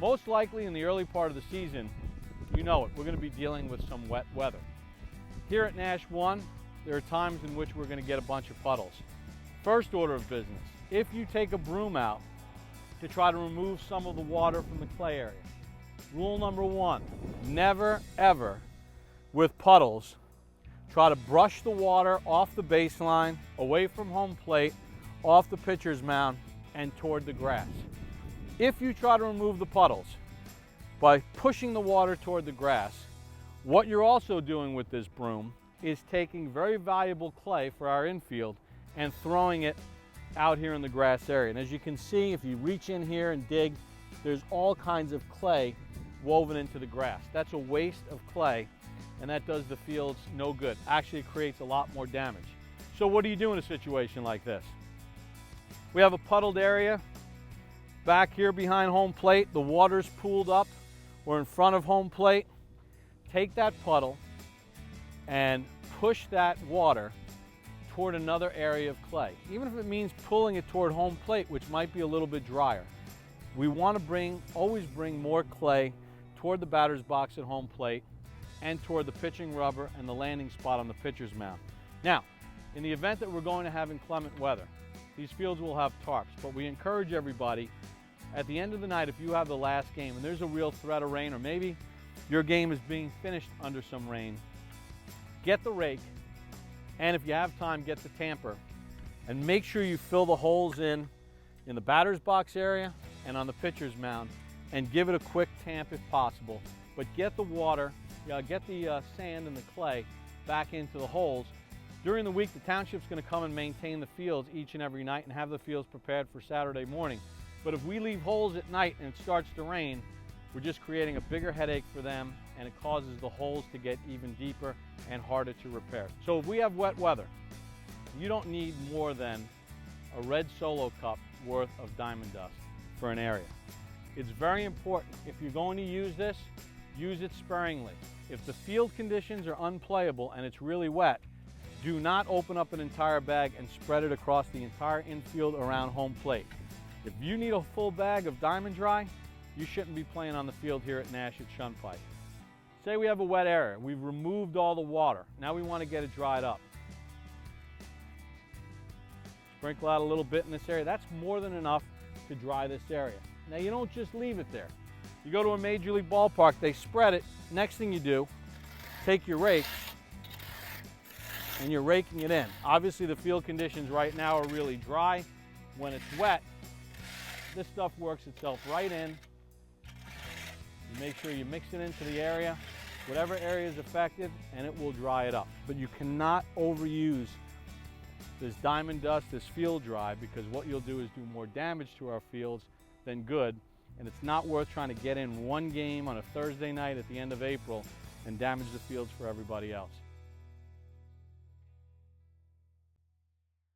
Most likely in the early part of the season, you know it, we're going to be dealing with some wet weather. Here at Nash One, there are times in which we're going to get a bunch of puddles. First order of business, if you take a broom out to try to remove some of the water from the clay area, rule number one, never ever with puddles try to brush the water off the baseline, away from home plate, off the pitcher's mound, and toward the grass. If you try to remove the puddles by pushing the water toward the grass, what you're also doing with this broom is taking very valuable clay for our infield and throwing it out here in the grass area. And as you can see, if you reach in here and dig, there's all kinds of clay woven into the grass. That's a waste of clay, and that does the fields no good. Actually, it creates a lot more damage. So what do you do in a situation like this? We have a puddled area back here behind home plate. The water's pooled up. We're in front of home plate. Take that puddle and push that water toward another area of clay, even if it means pulling it toward home plate, which might be a little bit drier. We want to always bring more clay toward the batter's box at home plate and toward the pitching rubber and the landing spot on the pitcher's mound. Now, in the event that we're going to have inclement weather, these fields will have tarps, but we encourage everybody at the end of the night, if you have the last game and there's a real threat of rain, or maybe your game is being finished under some rain, get the rake, and if you have time, get the tamper, and make sure you fill the holes in the batter's box area and on the pitcher's mound, and give it a quick tamp if possible. But get the water, get the sand and the clay back into the holes. During the week, the township's going to come and maintain the fields each and every night and have the fields prepared for Saturday morning. But if we leave holes at night and it starts to rain, we're just creating a bigger headache for them, and it causes the holes to get even deeper and harder to repair. So if we have wet weather, you don't need more than a red Solo Cup worth of diamond dust for an area. It's very important, if you're going to use this, use it sparingly. If the field conditions are unplayable and it's really wet, do not open up an entire bag and spread it across the entire infield around home plate. If you need a full bag of Diamond Dry, you shouldn't be playing on the field here at Nash at Shunpike. Say we have a wet area, we've removed all the water. Now we want to get it dried up. Sprinkle out a little bit in this area. That's more than enough to dry this area. Now you don't just leave it there. You go to a Major League ballpark, they spread it. Next thing you do, take your rake and you're raking it in. Obviously the field conditions right now are really dry. When it's wet, this stuff works itself right in. You make sure you mix it into the area, whatever area is affected, and it will dry it up. But you cannot overuse this diamond dust, this field dry, because what you'll do is do more damage to our fields than good, and it's not worth trying to get in one game on a Thursday night at the end of April and damage the fields for everybody else.